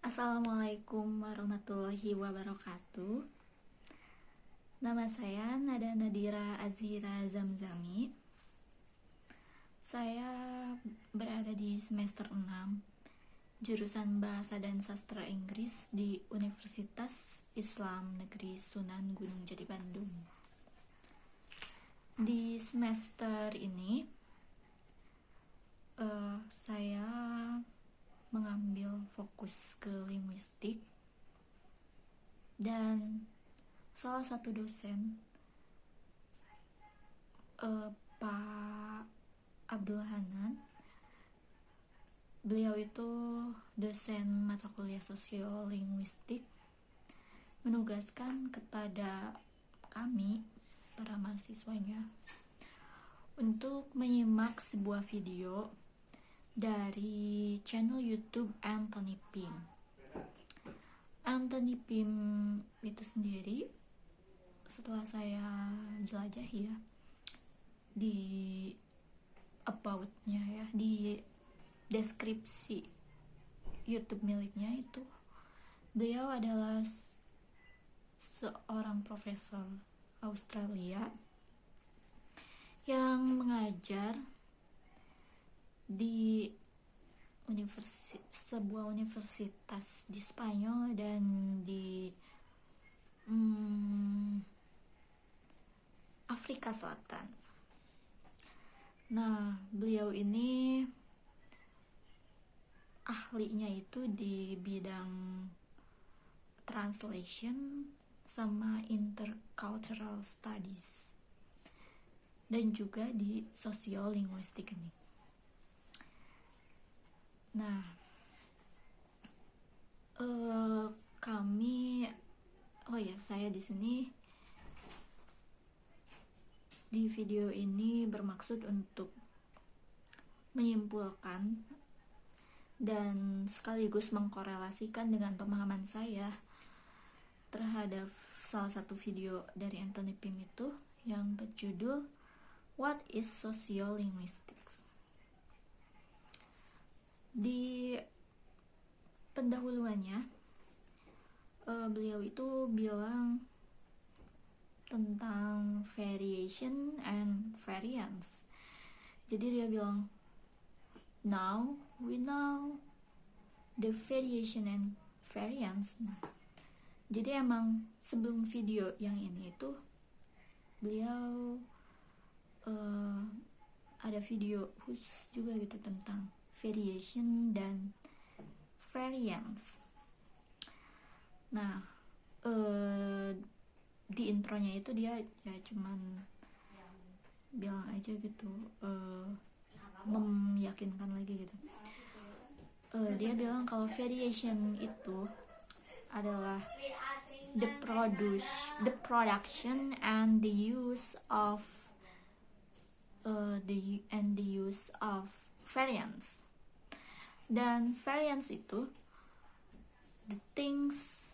Assalamualaikum warahmatullahi wabarakatuh. Nama saya Nada Nadira Azhira Zamzami. Saya berada di semester 6, jurusan Bahasa dan Sastra Inggris di Universitas Islam Negeri Sunan Gunung Jati Bandung. Di semester ini, saya mengambil fokus ke linguistik, dan salah satu dosen, Pak Abdul Hanan, beliau itu dosen mata kuliah sosiolinguistik, menugaskan kepada kami, para mahasiswanya, untuk menyimak sebuah video dari channel YouTube Anthony Pim. Anthony Pim itu sendiri, setelah saya jelajahi ya, di about-nya ya, di deskripsi YouTube miliknya itu, beliau adalah seorang profesor Australia yang mengajar di sebuah universitas di Spanyol dan di Afrika Selatan. Nah, beliau ini ahlinya itu di bidang translation sama intercultural studies, dan juga di sosiolinguistik ini. Nah, saya di sini di video ini bermaksud untuk menyimpulkan dan sekaligus mengkorelasikan dengan pemahaman saya terhadap salah satu video dari Anthony Pim itu yang berjudul What is Sociolinguistics? Di pendahuluannya, beliau itu bilang tentang variation and variance. Jadi dia bilang, now we know the variation and variance. Nah, jadi emang sebelum video yang ini itu beliau ada video khusus juga gitu tentang variation dan variance. Nah, di intronya itu dia ya cuman bilang aja gitu, meyakinkan lagi gitu. Dia bilang kalau variation itu adalah the production and the use of variance. Dan variance itu the things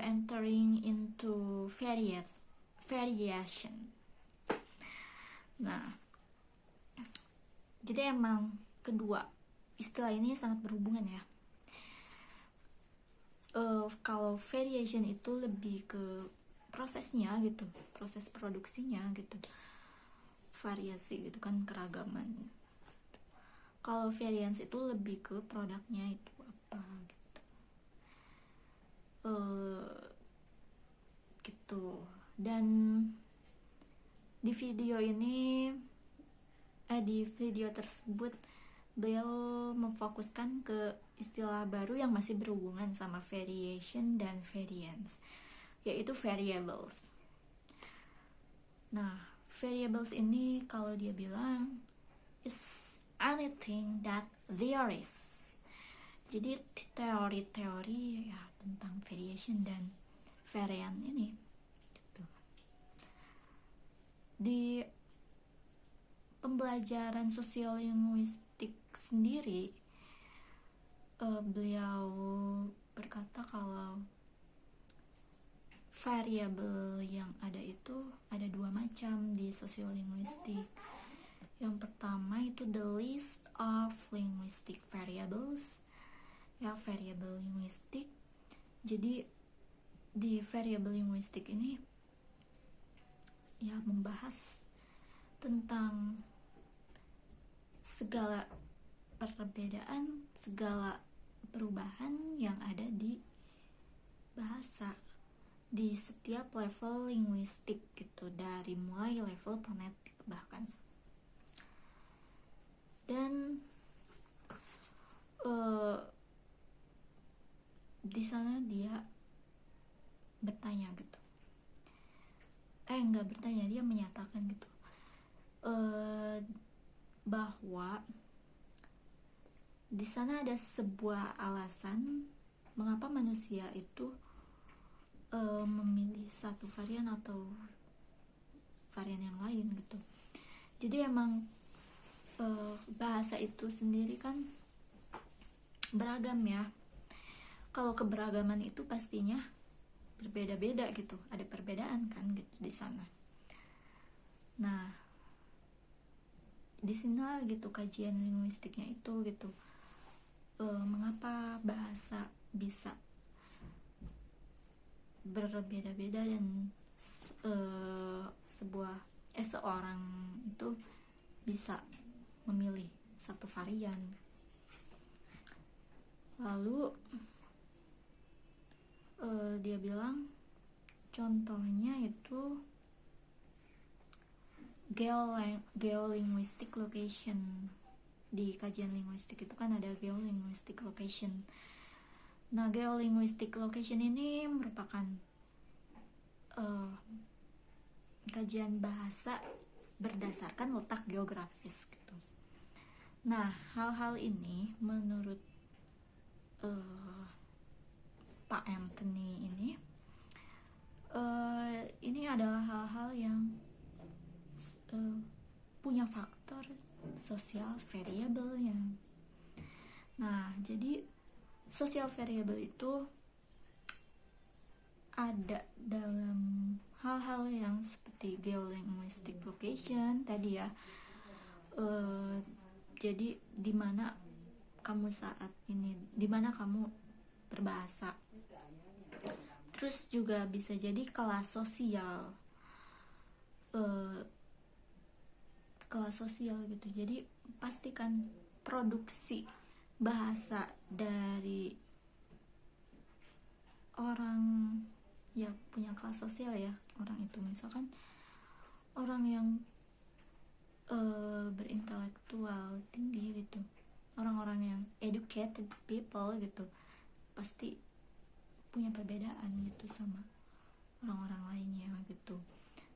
entering into variation. Nah, jadi emang kedua istilah ini sangat berhubungan ya. Kalau variation itu lebih ke prosesnya gitu, proses produksinya gitu, variasi gitu kan, keragaman. Kalau variance itu lebih ke produknya itu apa gitu. Gitu. Dan di video ini, di video tersebut beliau memfokuskan ke istilah baru yang masih berhubungan sama variation dan variance, yaitu variables. Nah, variables ini kalau dia bilang is anything that varies. Jadi teori-teori ya tentang variation dan variant ini gitu. Di pembelajaran sosiolinguistik sendiri, beliau berkata kalau variabel yang ada itu ada dua macam di sosiolinguistik. Yang pertama itu the list of linguistic variables, ya variabel linguistik. Jadi di variabel linguistik ini ya membahas tentang segala perbedaan, segala perubahan yang ada di bahasa di setiap level linguistik gitu, dari mulai level fonetik bahkan. Dan di sana dia bertanya gitu, nggak bertanya, dia menyatakan gitu, bahwa di sana ada sebuah alasan mengapa manusia itu memilih satu varian atau varian yang lain gitu. Jadi emang bahasa itu sendiri kan beragam ya. Kalau keberagaman itu pastinya berbeda-beda gitu, ada perbedaan kan gitu di sana. Nah, di sini gitu kajian linguistiknya itu gitu, mengapa bahasa bisa berbeda-beda dan seorang itu bisa memilih satu varian. Lalu dia bilang contohnya itu geolinguistic location. Di kajian linguistik itu kan ada geolinguistic location. Nah, geolinguistic location ini merupakan kajian bahasa berdasarkan letak geografis gitu. Nah, hal-hal ini menurut Pak Anthony ini adalah hal-hal yang punya faktor sosial variabelnya. Nah, jadi sosial variabel itu ada dalam hal-hal yang seperti geolinguistic location tadi ya. Jadi di mana kamu saat ini, di mana kamu berbahasa. Terus juga bisa jadi kelas sosial, gitu. Jadi pastikan produksi bahasa dari orang ya punya kelas sosial ya, orang itu misalkan orang yang berintelektual tinggi gitu, orang-orang yang educated people gitu, pasti punya perbedaan gitu sama orang-orang lainnya gitu.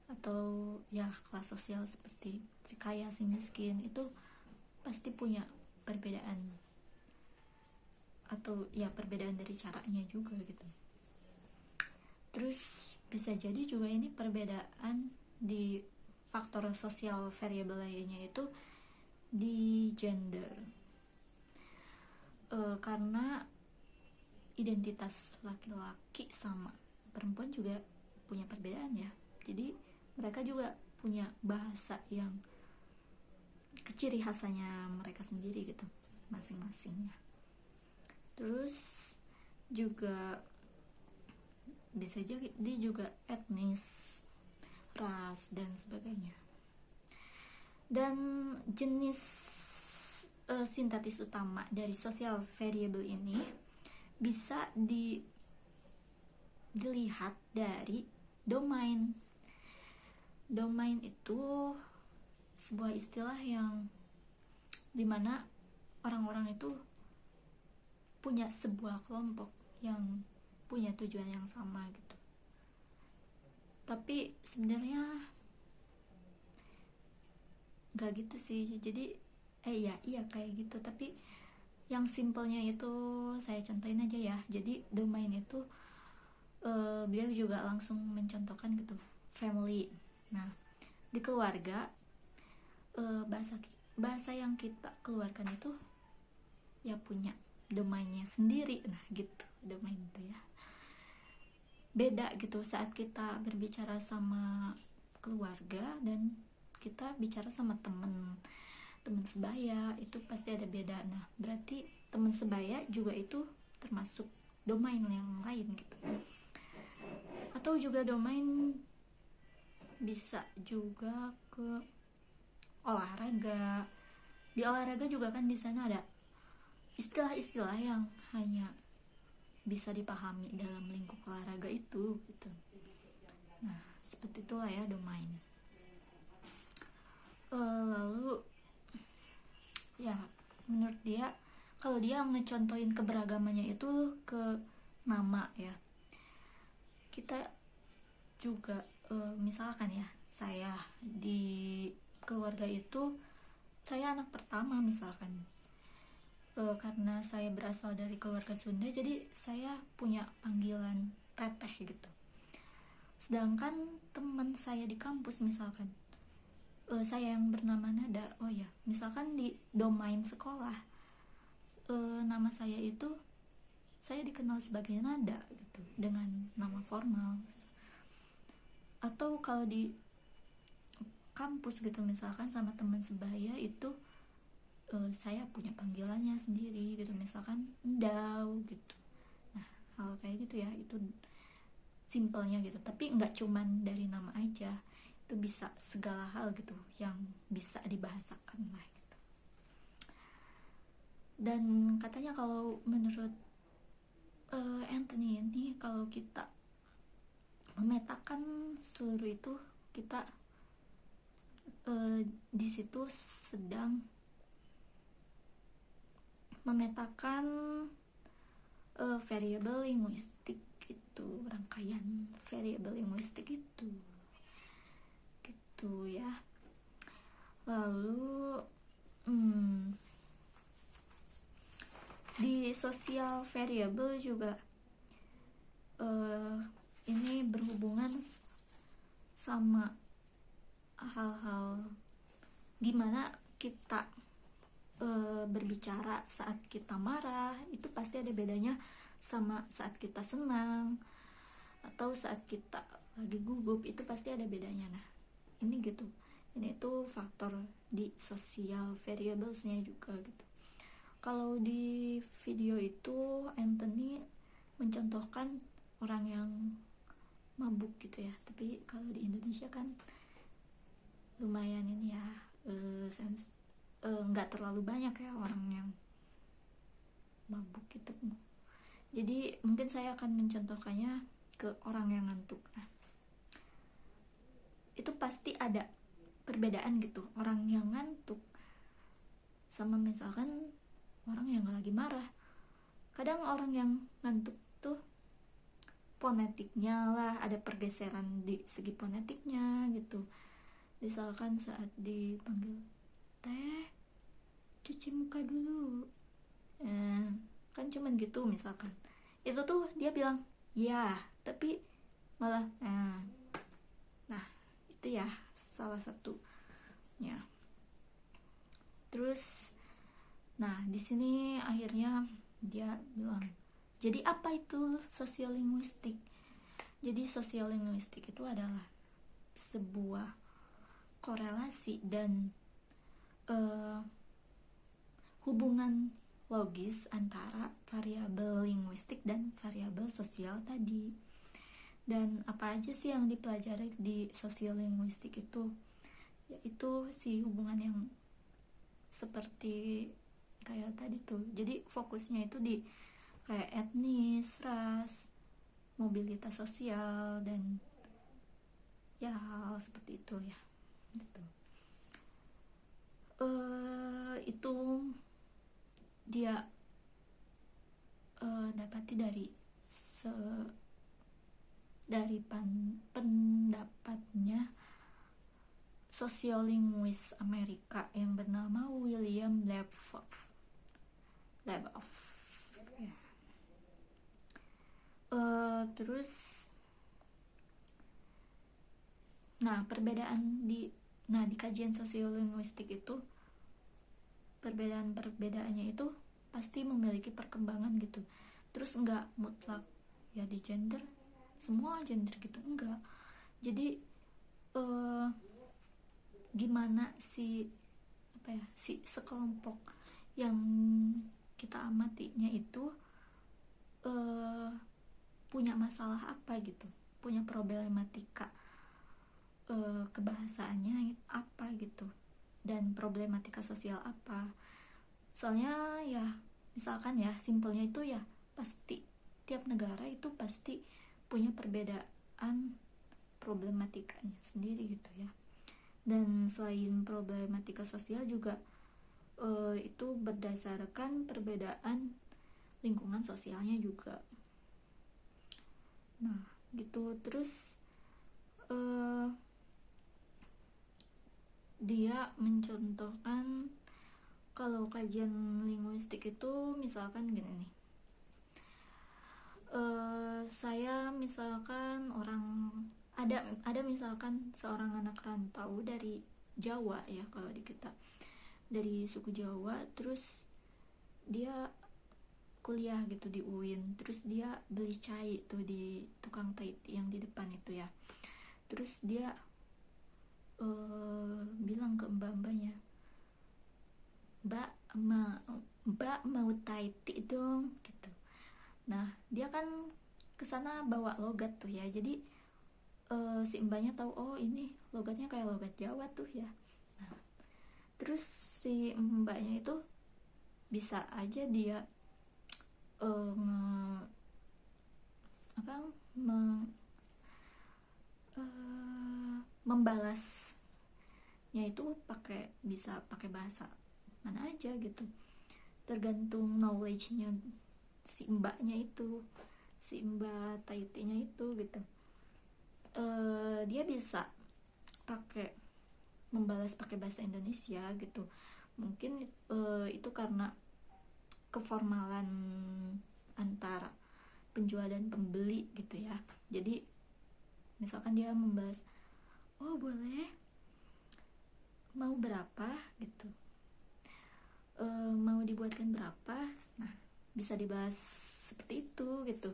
Atau ya kelas sosial seperti si kaya si miskin itu pasti punya perbedaan, atau ya perbedaan dari caranya juga gitu. Terus bisa jadi juga ini perbedaan di faktor sosial variabel lainnya itu di gender, karena identitas laki-laki sama perempuan juga punya perbedaan ya. Jadi mereka juga punya bahasa yang keciri khasannya mereka sendiri gitu, masing-masingnya. Terus juga bisa jadi juga etnis, ras, dan sebagainya. Dan jenis sintaksis utama dari social variable ini bisa dilihat dari domain. Domain itu sebuah istilah yang dimana orang-orang itu punya sebuah kelompok yang punya tujuan yang sama gitu. Tapi sebenarnya nggak gitu sih. Jadi iya kayak gitu, tapi yang simpelnya itu saya contohin aja ya. Jadi domain itu beliau juga langsung mencontohkan gitu, family. Nah, di keluarga bahasa yang kita keluarkan itu ya punya domainnya sendiri. Nah gitu, domain itu ya beda gitu saat kita berbicara sama keluarga dan kita bicara sama teman sebaya, itu pasti ada beda. Nah berarti teman sebaya juga itu termasuk domain yang lain gitu. Atau juga domain bisa juga ke olahraga. Di olahraga juga kan di sana ada istilah-istilah yang hanya bisa dipahami dalam lingkup olahraga itu gitu. Nah, seperti itulah ya domain. Lalu ya menurut dia, kalau dia ngecontohin keberagamannya itu ke nama ya, kita juga misalkan ya, saya di keluarga itu saya anak pertama misalkan, karena saya berasal dari keluarga Sunda, jadi saya punya panggilan teteh gitu. Sedangkan teman saya di kampus misalkan, saya yang bernama Nada, oh ya misalkan di domain sekolah, nama saya itu saya dikenal sebagai Nada gitu dengan nama formal. Atau kalau di kampus gitu misalkan sama teman sebaya itu, saya punya panggilannya sendiri gitu, misalkan Ndau gitu. Nah, hal kayak gitu ya, itu simpelnya gitu. Tapi nggak cuman dari nama aja, itu bisa segala hal gitu yang bisa dibahasakan lah gitu. Dan katanya kalau menurut Anthony ini, kalau kita memetakan seluruh itu, kita di situ sedang memetakan variabel linguistik itu, rangkaian variabel linguistik itu gitu ya. Lalu di social variable juga ini berhubungan sama hal-hal gimana kita berbicara saat kita marah. Itu pasti ada bedanya sama saat kita senang atau saat kita lagi gugup, itu pasti ada bedanya. Nah, ini gitu, ini tuh faktor di social variablesnya juga gitu. Kalau di video itu Anthony mencontohkan orang yang mabuk gitu ya, tapi kalau di Indonesia kan lumayan ini ya, nggak terlalu banyak ya orang yang mabuk gitu. Jadi mungkin saya akan mencontohkannya ke orang yang ngantuk. Nah, itu pasti ada perbedaan gitu, orang yang ngantuk sama misalkan orang yang lagi marah. Kadang orang yang ngantuk tuh fonetiknya lah, ada pergeseran di segi fonetiknya gitu. Misalkan saat dipanggil, teh cuci muka dulu, kan cuman gitu misalkan, itu tuh dia bilang ya, tapi malah nah itu ya salah satunya. Terus nah di sini akhirnya dia bilang, jadi apa itu sosiolinguistik? Jadi sosiolinguistik itu adalah sebuah korelasi dan hubungan logis antara variabel linguistik dan variabel sosial tadi. Dan apa aja sih yang dipelajari di sosiolinguistik itu? Yaitu si hubungan yang seperti kayak tadi tuh. Jadi fokusnya itu di kayak etnis, ras, mobilitas sosial, dan ya hal seperti itu ya gitu. Itu dia dapati dari pendapatnya sosiolinguis Amerika yang bernama William Labov ya. Terus nah perbedaan di kajian sosiolinguistik itu, perbedaannya itu pasti memiliki perkembangan gitu. Terus enggak mutlak ya di gender, semua gender gitu, enggak. Jadi gimana si sekelompok yang kita amatinya itu punya masalah apa gitu, punya problematika kebahasaannya apa gitu, dan problematika sosial apa. Soalnya ya misalkan ya simpelnya itu ya pasti tiap negara itu pasti punya perbedaan problematikanya sendiri gitu ya. Dan selain problematika sosial juga itu berdasarkan perbedaan lingkungan sosialnya juga. Nah gitu. Terus dia mencontohkan kalau kajian linguistik itu misalkan gini nih, saya misalkan ada misalkan seorang anak rantau dari Jawa ya, kalau di kita dari suku Jawa, terus dia kuliah gitu di UIN, terus dia beli cai tuh di tukang tai yang di depan itu ya. Terus dia bilang ke mbak-mbaknya, mbak mau tai dong gitu. Nah dia kan kesana bawa logat tuh ya, jadi si mbaknya tahu oh ini logatnya kayak logat Jawa tuh ya. Nah, terus si mbaknya itu bisa aja dia membalasnya itu bisa pakai bahasa mana aja gitu, tergantung knowledge-nya si mbaknya itu, si mbak Taiti-nya itu gitu. Dia bisa pakai membalas pakai bahasa Indonesia gitu. Mungkin itu karena keformalan antara penjual dan pembeli gitu ya. Jadi misalkan dia membalas, oh boleh, mau berapa gitu, mau dibuatkan berapa. Nah bisa dibalas seperti itu gitu.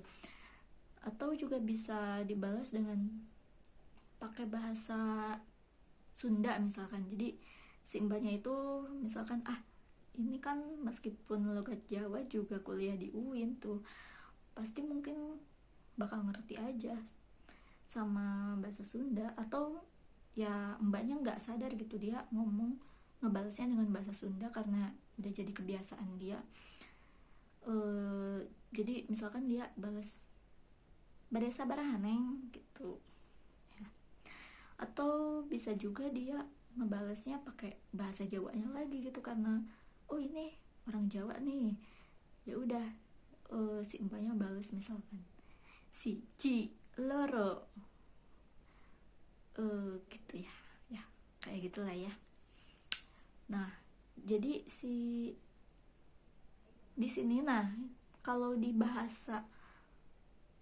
Atau juga bisa dibalas dengan pakai bahasa Sunda misalkan. Jadi si mbaknya itu misalkan ini kan meskipun logat Jawa juga kuliah di UIN tuh, pasti mungkin bakal ngerti aja sama bahasa Sunda. Atau ya mbaknya nggak sadar gitu, dia ngebalasnya dengan bahasa Sunda karena udah jadi kebiasaan dia. Jadi misalkan dia balas badesa barahaneng gitu ya. Atau bisa juga dia ngebalasnya pakai bahasa Jawanya lagi gitu, karena oh ini orang Jawa nih, ya udah si mbaknya balas misalkan si ci loro gitu ya, ya kayak gitulah ya. Nah jadi di sini, nah kalau di bahasa,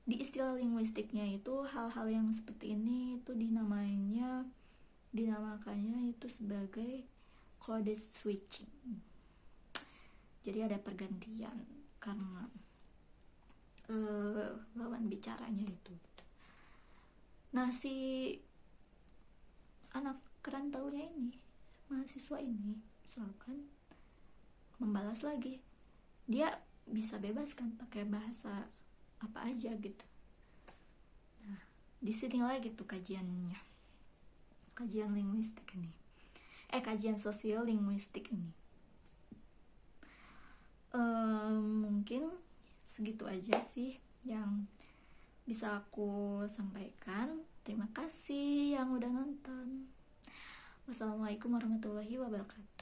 di istilah linguistiknya itu hal-hal yang seperti ini itu dinamakannya itu sebagai code switching. Jadi ada pergantian karena lawan bicaranya itu. Nah si anak kerantaunya ini, mahasiswa ini misalkan membalas lagi, dia bisa bebas kan pakai bahasa apa aja gitu. Nah disinilah gitu kajiannya, kajian linguistik ini, kajian sosial linguistik ini. Mungkin segitu aja sih yang bisa aku sampaikan. Terima kasih yang udah nonton. Wassalamualaikum warahmatullahi wabarakatuh.